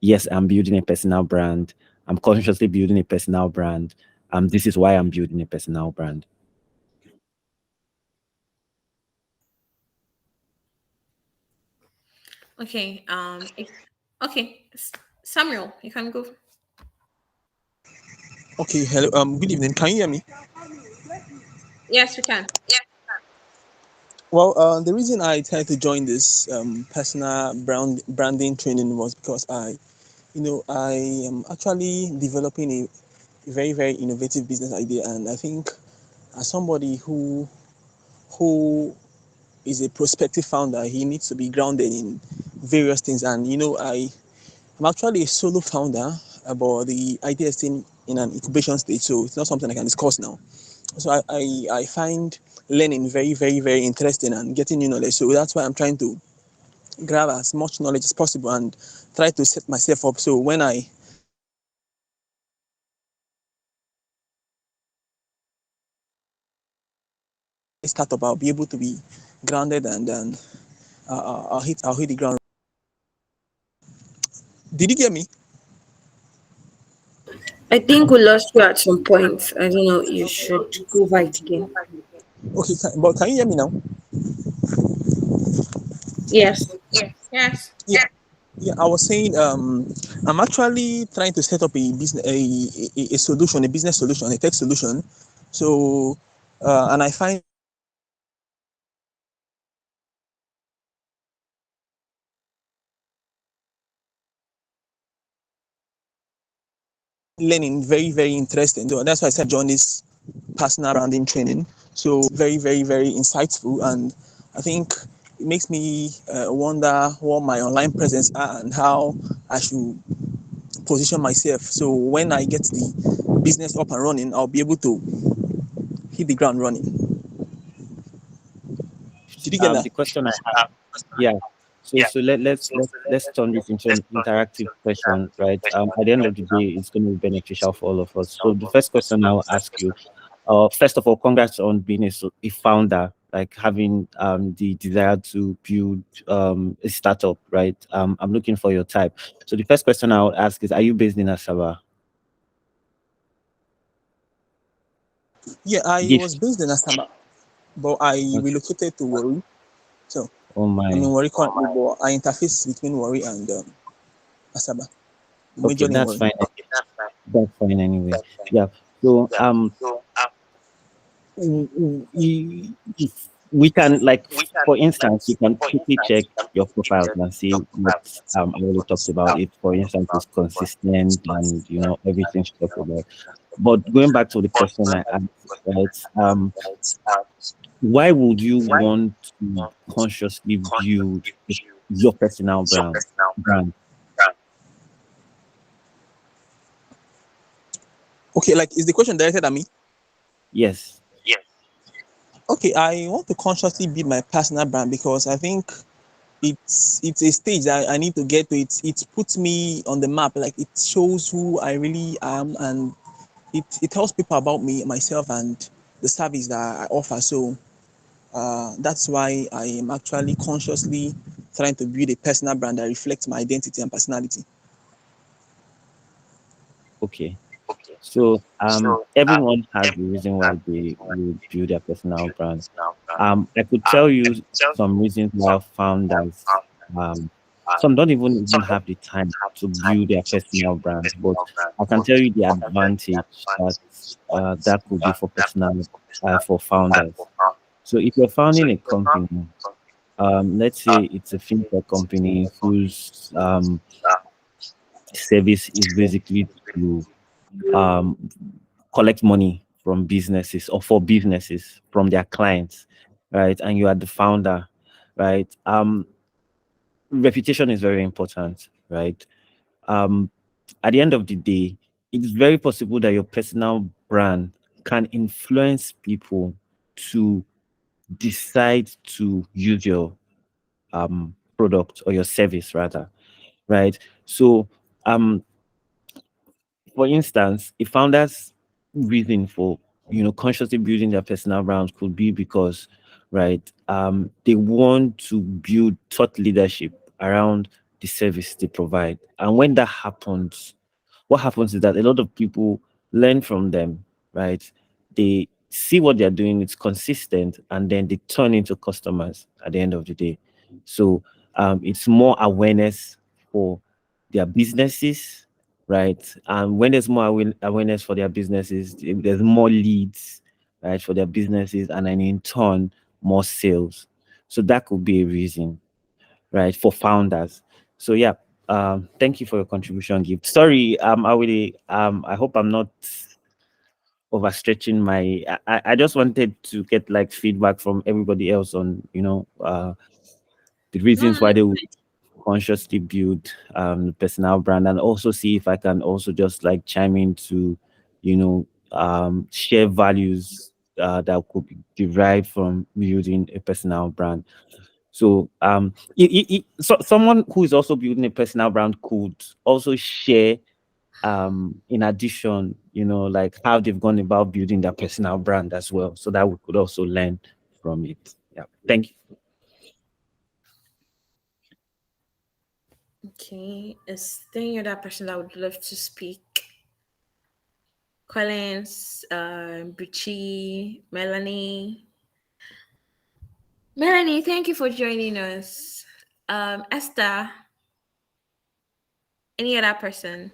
yes, I'm building a personal brand. I'm consciously building a personal brand. This is why I'm building a personal brand. Okay. Okay. Samuel, you can go. Okay, hello. Good evening. Can you hear me? Yes, we can. Well, the reason I tried to join this personal branding training was because I am actually developing a very very innovative business idea, and I think as somebody who is a prospective founder, he needs to be grounded in various things. And I'm actually a solo founder, but the idea is still in an incubation stage, so it's not something I can discuss now. So I find learning very, very, very interesting and getting new knowledge. So that's why I'm trying to grab as much knowledge as possible and try to set myself up. So when I start up, I'll be able to be grounded and then I'll hit the ground. Did you get me? I think we lost you at some point. I don't know. You should go over it again. Okay, but can you hear me now? Yes. Yes. Yeah. Yeah, I was saying I'm actually trying to set up a business a solution, a business solution, a tech solution. So and I find learning very, very interesting. So that's why I said join this personal branding training. So very, very, very insightful, and I think it makes me wonder what my online presence are and how I should position myself. So when I get the business up and running, I'll be able to hit the ground running. Did you get that? The question I have, yeah. So let's turn this into an interactive question, right? At the end of the day, it's going to be beneficial for all of us. So the first question I'll ask you, first of all, congrats on being a founder, like having the desire to build a startup, right? I'm looking for your type. So the first question I'll ask is, are you based in Asaba? Yeah, I was Gift. based in Asaba, but I Okay. relocated to Warri. So Oh I'm in my. Warri currently, but I interface between Warri and Asaba, Okay, majorly in that's Warri. fine. That's fine anyway. Yeah. So if we can, like, for instance, you can quickly check your profiles and see what I already talked about. It, for instance, is consistent and everything she talked about. But going back to the question I asked, right? Why would you want to consciously build your personal brand? Okay, like is the question directed at me? Yes. Okay, I want to consciously build my personal brand because I think it's a stage that I need to get to. It puts me on the map, like it shows who I really am, and it tells people about me, myself, and the service that I offer. So that's why I am actually consciously trying to build a personal brand that reflects my identity and personality. Okay. So everyone has the reason why they would build their personal brand. I could tell you some reasons why founders some don't even have the time to build their personal brands, but I can tell you the advantage that that could be for personal for founders. So if you're founding a company, let's say it's a fintech company whose service is basically to um, collect money from businesses or for businesses from their clients, right? And you are the founder, right? Reputation is very important, right? Um, at the end of the day, it's very possible that your personal brand can influence people to decide to use your product or your service rather, right? So for instance, a founder's reason for consciously building their personal brand could be because, right, they want to build thought leadership around the service they provide, and when that happens, what happens is that a lot of people learn from them, right? They see what they're doing, it's consistent, and then they turn into customers at the end of the day. So it's more awareness for their businesses, right? And when there's more awareness for their businesses, there's more leads, right, for their businesses, and then in turn, more sales. So that could be a reason, right, for founders. So yeah, thank you for your contribution, Gift. Sorry, I really, I hope I'm not overstretching my. I just wanted to get like feedback from everybody else on the No, reasons no, why it's they would consciously build the personal brand, and also see if I can also just like chime in to share values that could be derived from building a personal brand. So so someone who is also building a personal brand could also share in addition, like how they've gone about building their personal brand as well, so that we could also learn from it. Yeah. Thank you. okay. Is there any other person that would love to speak? Collins, Bucci, Melanie. Melanie, thank you for joining us. Esther, any other person?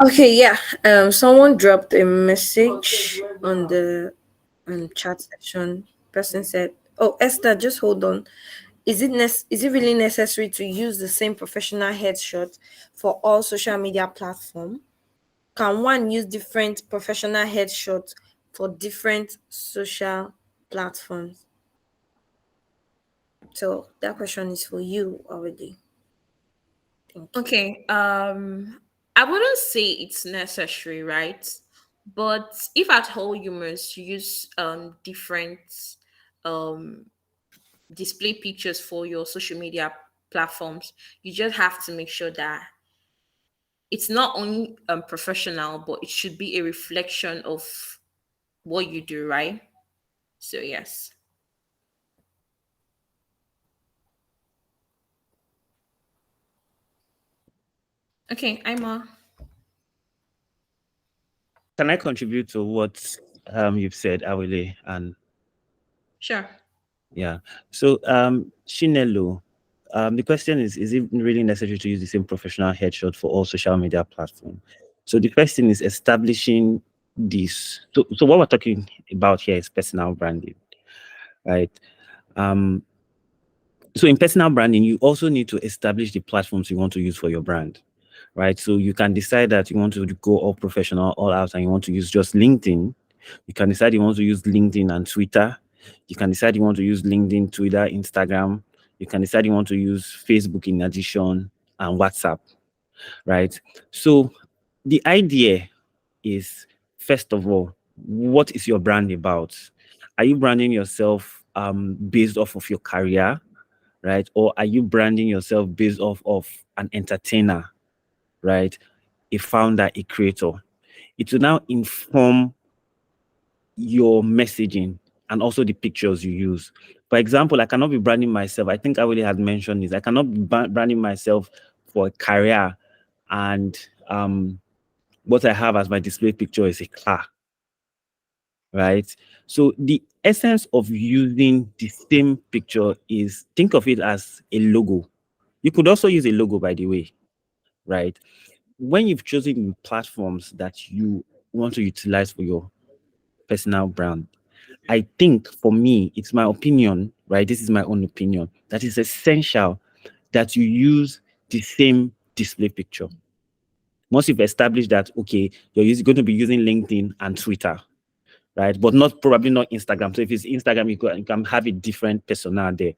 Okay, yeah. Someone dropped a message on the chat section. Person said, "Oh, Esther, just hold on. Is it really necessary to use the same professional headshot for all social media platform? Can one use different professional headshots for different social platforms?" So that question is for you already. Thank you. Okay. I wouldn't say it's necessary, right? But if at all you must use different um display pictures for your social media platforms, you just have to make sure that it's not only professional, but it should be a reflection of what you do, right? So yes. Okay, Ima. Can I contribute to what you've said, Awile? And Sure. yeah, so Shinelo, the question is it really necessary to use the same professional headshot for all social media platforms? So the first thing is establishing this. So what we're talking about here is personal branding, right? Um, so in personal branding, you also need to establish the platforms you want to use for your brand, right? So you can decide that you want to go all professional, all out, and you want to use just LinkedIn. You can decide you want to use LinkedIn and Twitter. You can decide you want to use LinkedIn, Twitter, Instagram. You can decide you want to use Facebook in addition, and WhatsApp, right? So the idea is, first of all, what is your brand about? Are you branding yourself based off of your career, right? Or are you branding yourself based off of an entertainer, right? A founder, a creator? It will now inform your messaging and also the pictures you use. For example, I cannot be branding myself. I think I already had mentioned this. I cannot be branding myself for a career, and what I have as my display picture is a car, right? So the essence of using the same picture is, think of it as a logo. You could also use a logo, by the way, right? When you've chosen platforms that you want to utilize for your personal brand, I think for me, it's my opinion, right? This is my own opinion, that is essential that you use the same display picture. Once you've established that, okay, going to be using LinkedIn and Twitter, right? But probably not Instagram. So if it's Instagram, you can have a different persona there.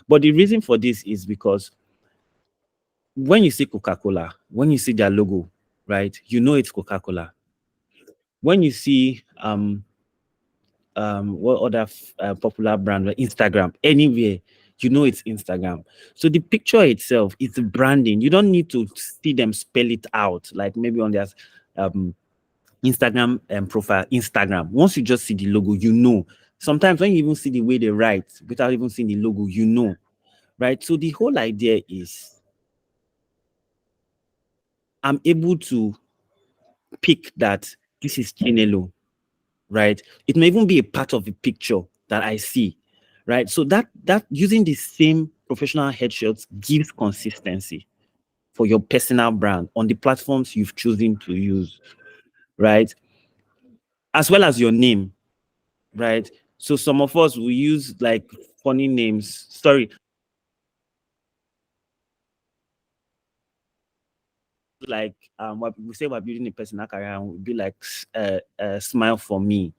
But the reason for this is because when you see Coca-Cola, when you see their logo, right, you know it's Coca-Cola. When you see what other popular brand, like Instagram, anywhere, you know it's Instagram. So the picture itself is the branding. You don't need to see them spell it out like maybe on their um Instagram profile, Instagram. Once you just see the logo, you know. Sometimes when you even see the way they write without even seeing the logo, you know, right? So the whole idea is I'm able to pick that this is Chinelo, right? It may even be a part of the picture that I see, right? So that using the same professional headshots gives consistency for your personal brand on the platforms you've chosen to use, right? As well as your name, right? So some of us will use like funny names. Sorry, like what we say we're building a personal career and we'll be like smile for me,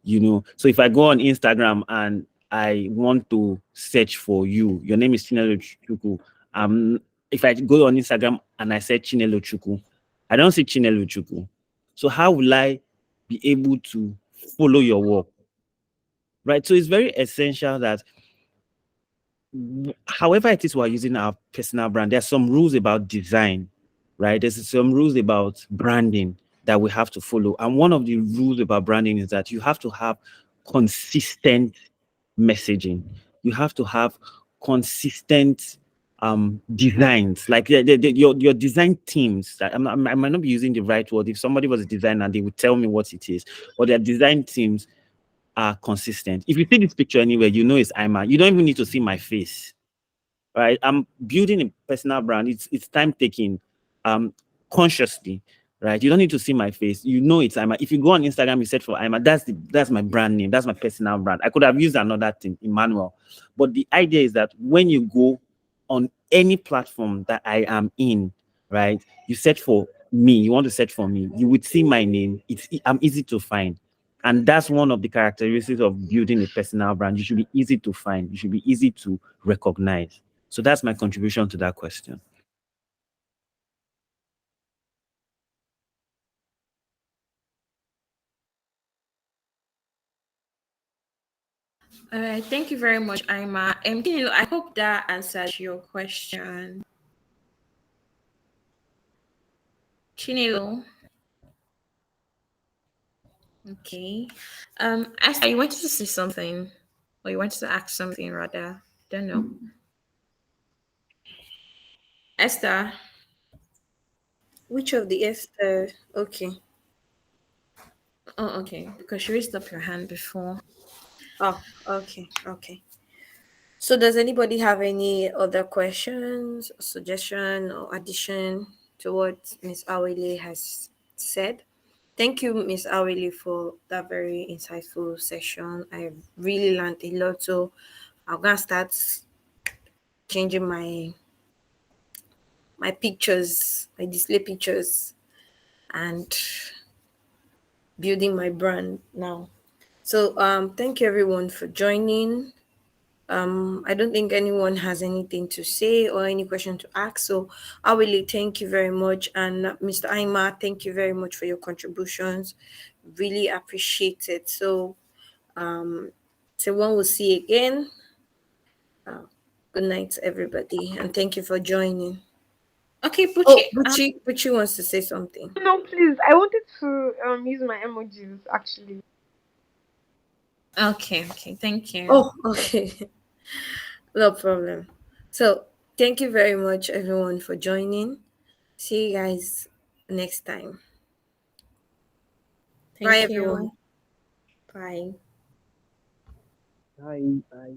you know. So if I go on Instagram and I want to search for you, your name is Chinelo Chuku. If I go on Instagram and I search Chinelo Chuku, I don't see Chinelo Chuku. So how will I be able to follow your work? Right. So it's very essential that however it is we're using our personal brand, there's some rules about design, right? There's some rules about branding that we have to follow. And one of the rules about branding is that you have to have consistent messaging. You have to have consistent designs, like your design teams. I might not be using the right word. If somebody was a designer, they would tell me what it is, but their design teams are consistent. If you see this picture anywhere, you know it's Ima. You don't even need to see my face, right? I'm building a personal brand. It's time taking, consciously, right? You don't need to see my face. You know it's Ima. If you go on Instagram, you search for Ima. That's my brand name. That's my personal brand. I could have used another thing, Emmanuel, but the idea is that when you go on any platform that I am in, right? You search for me. You want to search for me. You would see my name. I'm easy to find. And that's one of the characteristics of building a personal brand. You should be easy to find. You should be easy to recognize. So that's my contribution to that question. All right, thank you very much, Ima. Chinelo, I hope that answers your question. Chinelo, okay. Esther, you wanted to say something, or you wanted to ask something rather? Don't know. Esther. Which of the Esther? Okay. Oh, okay. Because you raised up your hand before. Oh, okay. Okay. So does anybody have any other questions, suggestion, or addition to what Miss Awele has said? Thank you, Miss Awele, for that very insightful session. I really learned a lot. So I'm gonna start changing my pictures, my display pictures, and building my brand now. So thank you everyone for joining. I don't think anyone has anything to say or any question to ask. So I really thank you very much. And Mr. Aima, thank you very much for your contributions. Really appreciate it. Um so one will see you again. Uh, Good night, everybody, and thank you for joining. Okay, Oh, Puchi. Buchi wants to say something. No, please. I wanted to use my emojis actually. Okay. Thank you. Oh, okay. No problem. So thank you very much everyone for joining. See you guys next time. Bye Thank everyone. you. Bye. Bye. Bye.